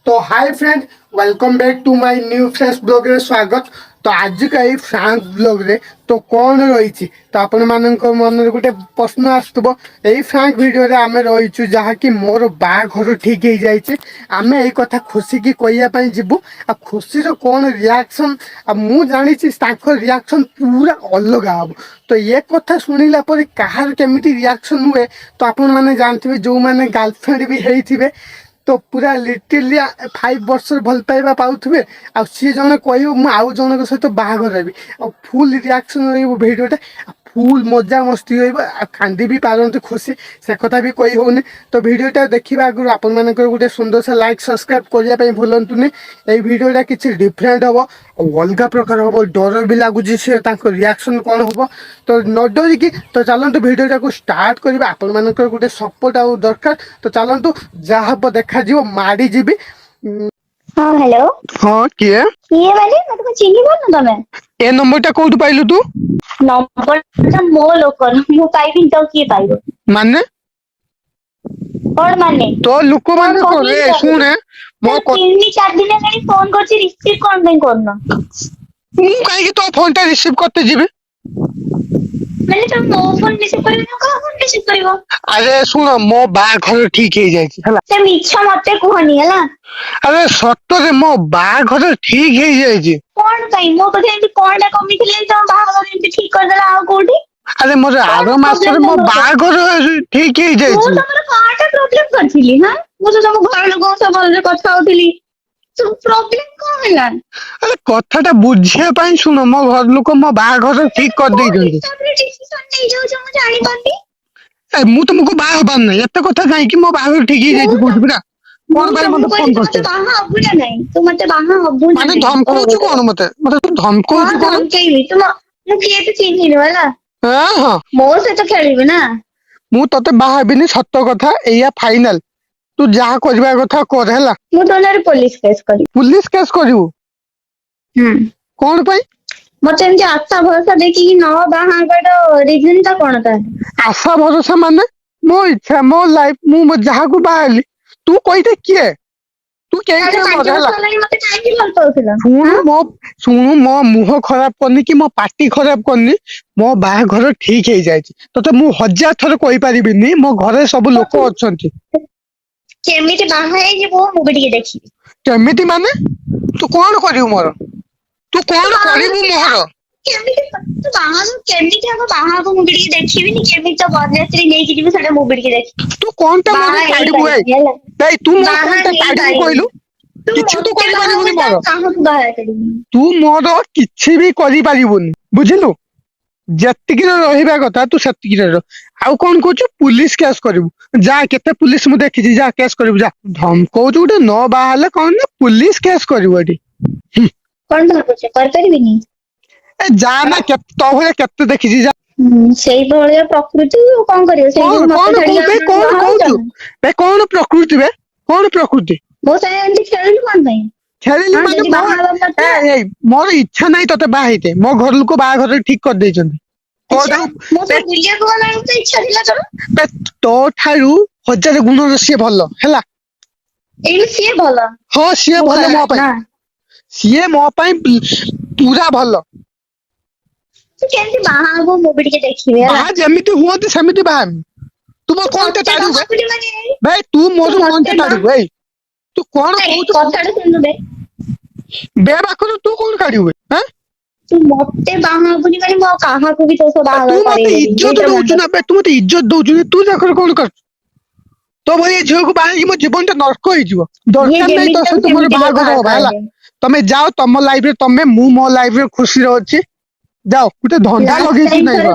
तो hi friend, welcome back to my new fresh blog रे स्वागत। तो आज का ये फ्रांक ब्लॉग रे तो कौन रही तो आपण मानक मन गोटे प्रश्न आसुब यही फ्रांक वीडियो रे आमे रहीचु जहाँकि मोर बाघर ठीक हो जाए आमे यही कथा खुशी की कहवाई जीवु आ खुशी कौन रिएक्शन मु जानी रिएक्शन पूरा अलग हम। तो ये कथा शुणिला पर कहार केमिति रिएक्शन हुए तो आपण मैंने जानते जो मैंने गर्लफ्रेंड भी होते तो पूरा लिटरली 5 वर्ष भल पाइबा पाउथबे आ सी जने कहयो मु आउ जनक सहित बाहागर हेबी आ फुल रिएक्शन रहइबो वीडियोटा फुल मजा मस्ती होइबो आ कांदी भी पारंत खुशी से कथा भी कहि होने। तो वीडियोटा देखिबा आगु आपन मानकर गुटे सुंदर से लाइक सब्सक्राइब करिया पई भूलंतुनी। ए वीडियोटा किछि डिफरेंट हबो अलगा प्रकार हबो डर भी लागुछि से ताको रिएक्शन कोन हबो तो न डरिकी तो चलंतु वीडियोटा को स्टार्ट करिबा आपन मानकर गुटे सपोर्ट आ दरकार। तो चलंतु जा हबो देखा जीवो माडी जीबी। हाँ हेलो। हाँ किए किए माने मत को चिन्ही बोल ना तमे ए नंबरटा कोउठ पाइलु तू नंबर मो लोकर मु पाइबिन तो किए पाइबो माने और माने तो लोक माने को रे सुने मो को 3-4 दिन हेलानी फोन करछि रिसीव कोन नहीं करना मु काहे कि तो फोनटा रिसीव करते जीबे माने तो मो फोन रिसीव करियो का फोन रिसीव करियो। अरे सुन मो बा घर ठीक हो जाए हला से मिछ मते कहनी हला। अरे सत्य रे मो बा घर ठीक हो जाए कोन काई मो तो एंती कोनडा कमी थिले तो बाहागर एंती ठीक कर देला आ कोठी। अरे मोर आरो मास रे मो बा घर ठीक हो जाए मो तमरा काटा प्रॉब्लम करथिली। हां मो तो तम घर लोग सब बोल कथा होथिली तो प्रॉब्लम को होला। अरे कथाटा बुझिया पाई सुन मो घर लोक मो बा घर ठीक कर दे जंदी तमरे डिसीजन नहीं जाउ जो मु जानि पांदी ए मु तुमको बा हबार नहीं एत कथा काई कि मो बा घर ठीक हो जाए कोठ बिरा कोन भाई मते फोन करछ मते बाहा हबुला नहीं तू मते बाहा हबुला माने धमकाउछु कोन मते तू धमकाउछु कोन धमकेइबी तू मु किए तो चिन्हिनु होला। हां हां मो से तो खेलिबी ना मु तते बा हबिनी सत्य कथा एया फाइनल तू जहा करबा कथा कर हला मु तोनारे पुलिस केस करी पुलिस केस करिवु कोन पई मते एंती आशा भरोसा देखि कि न बाहागर रीजन ता कोन ता आशा भरोसा माने मो इच्छा मो लाइफ मु जहा को बाहली तू कइते किए तू के मरला मते काहे कि भल पाउथिला सुनु मो मुह खराब करनी कि मो पार्टी खराब करनी मो बाहा घर ठीक हो जाए तते मु 1000 थर कहि परिबिनी मो घरे सब लोक अछंती केमिति बाहा हे जे वो मुबडी देखि केमिति माने तू कोन करिउ मोर तू कोन करिउ मोर केमिति तू बाहा केमिति हम बाहा को मुबडी देखिबी नि केमिति तो बदलेश्री नै कि जीव सडे मुबडी देखि तू कोनटा मोर काढिबु ए तू मोर कोनटा काढिबु कइलु किछु तू करि परिबुनी मोर काहा तू बाहा करिबी तू मोर किछि भी करि परिबुनी बुझिलु जत्तिकी रहिबा कथा तू सत्तिकी रह आउ कोन कहछु पुलिस केस करिबु जा केते पुलिस मु देखि जा केस करिबु जा धमको गुटे न बाहले कोन ना पुलिस केस करिबु एटी कोन भाबुछ कर परिबिनी ए जा ना के तो भले केते देखि जा सेई भलिया प्रकृति कोन करियो सेई मते छडिया कोन कहछु बे कोन प्रकृति मो से एंती खेलु कोन भाई खेलिली माने ए मोर इच्छा नाही तते बा हेते मो घर लोक बा घर ठीक कर देछन मो से बुलिया को वाला तो इच्छा दिला तोर तो ठारू 1000 गुण रसिए भलो हैला एई सिए भलो हां सिए भलो मो पई सिए मो पई पूरा भलो तू केंती बाहा को मुबडी के देखिबे बाहा जेमिति हुओते सेमिति बाहा तुम कोनते ताडू भाई तू मोर कोनते ताडू भाई तू कोन कहू कथाडा सुनु बे बाखरो तू कोन काडिउ हैं तू मते बाहा बुनी माने मो काहा को भी तो सो बाहा तू मते इज्जत दोछु ना बे तू मते इज्जत दोछु तू जाकर कोन कर तो भई झियो को बाहा कि मो जीवनटा नरक होई जिवो दरकार नै तो से तुमर बाहा गो होला तमे जाओ तम लाइफ रे तमे मु मो लाइफ रे खुशी रहछि जाओ गुटे धंधा लगै कि नै बा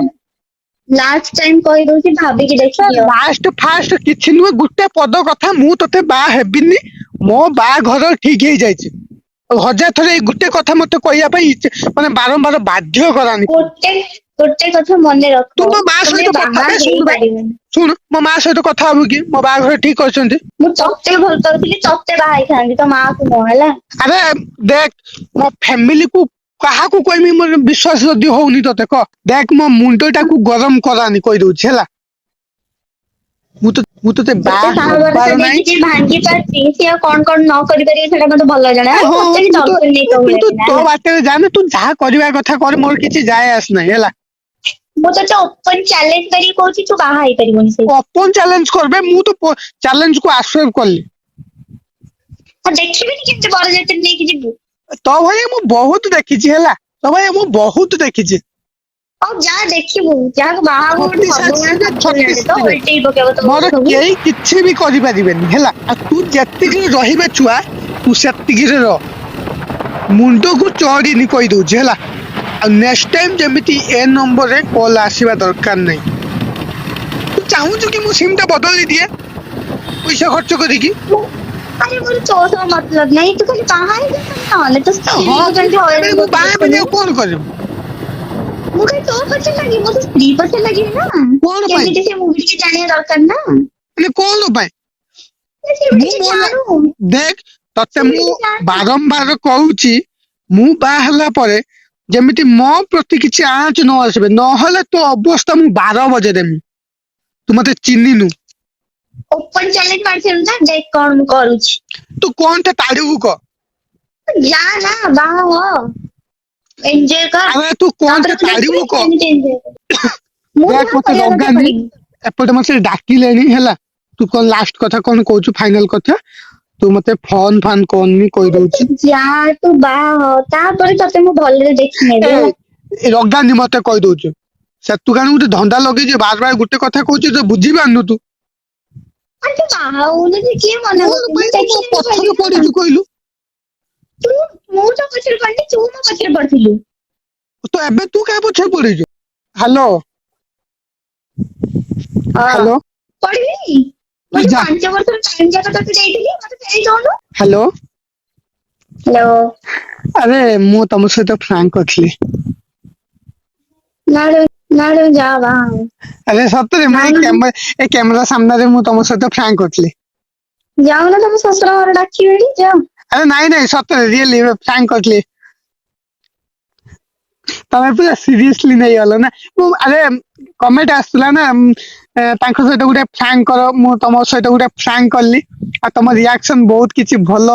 लास्ट टाइम कहि दो कि भाभी की देखियो लास्ट फास्ट किछि नु गुटे पद कथा मु तते बा हेबिनी मो बा घर ठीक हो जाए 1000 थरे गुटे कथा मते कहिया पई माने बारंबार बाध्य करानी गोटे कथा मने रख तू मो बा सहित कथा सुन मो मा सहित कथा हबु कि मो बा घर ठीक करछंती मु चक्ते भल करथिली चक्ते बाहाई खांदी तो मां को होला अरे देख मो फैमिली को कहा को कोई मोर विश्वास जदी होउनी तते क देख मो मुंडटा को गरम करानी कहि दउ छला ମୁଁ ତତେ ଗୋଟେ ବାହା ସାନ ଭରସା ହବାର ଦେଇକି ନାହିଁ। ଯିଏ ଭାଙ୍ଗି ପାରୁଛି ସିଏ ଆଉ କଣ ନ କରିପାରିବେ ସେଟା ମତେ ଭଲ ଜଣା। ହଁ ମତେ ବି ଦରକାର ନାହିଁ ତୋ ତୁ ଭଳିଆ ତ ପିଲା ତୋ ହେଲା। ବାଟରେ ଜାନେ, ତୁ ଯାହା କରିବା କଥା କର, ମୋର କିଛି ଯାଏ ଆସ ନାହିଁ ହେଲା। ମୁଁ ତତେ ଓପନ ଚ୍ୟାଲେଞ୍ଜ କରିକି କହୁଛି ତୁ ବାହା ହେଇପାରିବୁନି ସେ। ଓପନ ଚ୍ୟାଲେଞ୍ଜ କରିବେ, ମୁଁ ତ ଚ୍ୟାଲେଞ୍ଜ କୁ ଆକ୍ସେପ୍ଟ କଲି। ଆଉ ଦେଖିବିନି କେମିତି ବରଯାତ୍ରୀ ନେଇକି ଯିବୁ। ତୋ ଭଳିଆ ମୁଁ ବହୁତ ଦେଖିଛି ହେଲା, ତୋ ଭଳିଆ ମୁଁ ବହୁତ ଦେଖିଛି। ଆଉ ଯାହା ଦେଖିବୁ, ଯାହାକୁ ବାହା ହବୁ ଗୋଟେ 36 ସର୍ବଗୁଣା ଆସିବେ ସମ୍ପୂର୍ଣ୍ଣଟେ 36 ତ ଯିବେ। ଓଲଟେଇ ପକେଇବ ତୋ ମୋର ମୁଣ୍ଡ ସବୁ। କେହି କିଛି ବି କରିପାରିବେନି ହେଲା। ଆଉ ତୁ ଯେତିକି ରହିବେ ଛୁଆ, ତୁ ସେତିକିରେ ରହ। ମୁଣ୍ଡକୁ ଚଢିନି କହିଦଉଛି ହେଲା। ଆଉ ନେକ୍ସଟ ଟାଇମ ଯେମିତି ଏ ନମ୍ବରରେ କଲ୍ ଆସିବା ଦରକାର ନାହିଁ। ତୁ ଚାହୁଁଛୁ କି ମୁଁ ସିମ୍ ଟା ବଦଳେଇ ଦିଏ ପଇସା ଖର୍ଚ୍ଚ କରିକି? ଆରେ ମୋର ତୋ ସହ ମତଲବ ନାହିଁ, ତୁ ଖାଲି ବାହା ହେଇଯା ନହେଲେ ତୋ ହଁ ସ୍ତ୍ରୀକୁ ମୁଁ କେମିତି ଏବେ ହଇରାଣ ମୁଁ କରୁଛୁ ବାହା ହେବିନି ଦେଖୁନୁ। ଆଉ କଣ କରିବି? ମୁଁ କାହିଁ ତୋ ପଛରେ ଲାଗିବି, ମୁଁ ତ ସ୍ତ୍ରୀ ପଛରେ ଲାଗିବି ନା। କଣ ପାଇଁ? କେମିତି ସେ ମୁଭି ଟିକେ ଜାଣିବା ଦରକାର ନା। ମାନେ କଣ ପାଇଁ? ସେ ବି ମୁଁ ଟିକେ ମୋ ଜାଣୁ। ଦେଖ ତତେ ସେ ବି ମୁଁ ଟିକେ ଜାଣୁ। ବାରମ୍ବାର କହୁଛି, ମୁଁ ବାହା ହେଲା ପରେ ଯେମିତି ମୋ ପ୍ରତି କିଛି ଆଞ୍ଚ ନ ଆସିବେ, ନହେଲେ ତୋ ଅବସ୍ଥା ମୁଁ 12 ବଜେଇ ଦେମି। ତୁ ମତେ ଚିହ୍ନିନୁ। ଓପନ ଚ୍ୟାଲେଞ୍ଜ ମାରିଥିଲୁ ନା, ଦେଖ କଣ ମୁଁ କରୁଛି। ତୁ କଣ ଟା ତାଡିବୁ କହ? ଯା ନା ବାହା ହ। ଏଞ୍ଜୟ କର, ଆରେ ତୁ କଣ ଟା ତାପରେ ମୁଁ ତାଡିବୁ ଦେଖିବି କହ? କେମିତି ଏଞ୍ଜୟ କର। ମୁଁ ଦେଖ ଯାହା ମତେ କରିବା କଥା ରଗାନି, କରିବି। ଏପଟେ ମତେ ଡାକିଲେଣି ହେଲା। ତୁ କଣ ଲାଷ୍ଟ କଥା କଣ କହୁଛୁ, ଫାଇନାଲ କଥା? ତୁ ମତେ ଫୋନ ଫାନ କରନି କହିଦଉଛି। ଯା ତୁ ବାହା ହ, ତାପରେ ତତେ ମୁଁ ଭଲରେ ଦେଖି ନେବି ହେଲା। ଏ ରଗାନି ମତେ କହିଦଉଛୁ। ସେତୁ କାଣୁ ଗୋଟେ ଧନ୍ଦା ଲଗେଇଛି, ବାର ବାର ଗୋଟେ କଥା କହୁଛୁ, ତୁ ବୁଝିପାରୁନୁ ତୁ। ଆରେ ତୁ ବାହା ହଉନୁ ଯେ କିଏ ମନା କଣ କରୁଛି, ପାଇଁ ମୁଁ ତୁ ମୋ ଦେଖି ନେବି ପଛରେ କହିଲି ନା। ପଡିଛୁ କହିଲୁ? ତୁ ମୁଁ ତୋ ପଛରେ ପଡିନି, ତୁ ମୋ ପଛରେ ପଡିଥିଲୁ। ତ ଏବେ ତୁ କାହା ପଛରେ ପଡିଛୁ? ହ୍ୟାଲୋ। ହଁ ହ୍ୟାଲୋ। ପଢିବି, ତୁ ମୁଁ ଯୋଉ ଯା 5 ବର୍ଷର ଟାଇମ୍ ଯାକ ତତେ ଦେଇଥିଲି ମତେ ଫେରେଇ ଦଉନୁ। ହ୍ୟାଲୋ। ହ୍ୟାଲୋ। ଆରେ ମୁଁ ତମ ସହିତ ପ୍ରାଙ୍କ କରିଥିଲି। ନାଲୋ ଯା ବାହା ହ। ଆରେ ସତରେ ମୁଁ ଏଇ କ୍ୟାମେରା ସାମ୍ନାରେ ମୁଁ ତମ ସହିତ ପ୍ରାଙ୍କ କରୁଥିଲି। ଯାଉନ ତମ ଶଶୁର ଘର ଡାକିବେଣି ଯାଅ। ଆରେ ନାଇଁ ନାଇଁ ସତରେ ରିଏଲି ପ୍ରାଙ୍କ କରିଥିଲି। ତମେ ପୁରା ସିରିୟସଲି ନେଇଗଲ ନା, ମୁଁ ଆରେ କମେଣ୍ଟ ଆସୁଥିଲା ନା ତାଙ୍କ ସହିତ ଗୋଟେ ପ୍ରାଙ୍କ କର, ମୁଁ ତମ ସହିତ ଗୋଟେ ପ୍ରାଙ୍କ କଲି। ଆଉ ତମ ରିଆକ୍ସନ ବହୁତ କିଛି ଭଲ।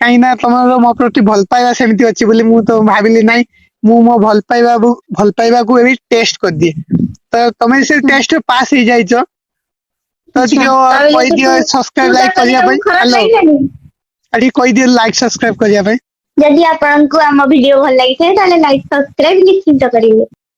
କାହିଁକି ନା ତମର ମୋ ପ୍ରତି ଭଲ ପାଇବା ସେମିତି ଅଛି ବୋଲି ମୁଁ ତ ଭାବିଲି ନାହିଁ। ମୁଁ ମୋ ଭଲ ପାଇବାକୁ ଏ ଟେଷ୍ଟ କରିଦିଏ। ତ ତମେ ସେ ଟେଷ୍ଟ ପାସ୍ ହେଇଯାଇଛ। ତ ଆଚ୍ଛା ଟିକେ ତାହେଲେ ତୁ କହିଦିଅ ତୁ ତୁ ସବସ୍କ୍ରାଇବ ତା ଲାଇକ୍ କଲେ କରିବା ତମକୁ ପାଇଁ। ଖରାପ ହ୍ୟାଲୋ। ଲାଗିଲାନି? ଆଉ ଟିକେ କହିଦିଅ ଲାଇକ୍ ସବସ୍କ୍ରାଇବ କରିବା ପାଇଁ। ଯଦି ଆପଣଙ୍କୁ ଆମ ଭିଡିଓ ଭଲ ଲାଗିଥାଏ ତାହେଲେ ଲାଇକ୍ ସବସ୍କ୍ରାଇବ ନିଶ୍ଚିନ୍ତ କରିବେ।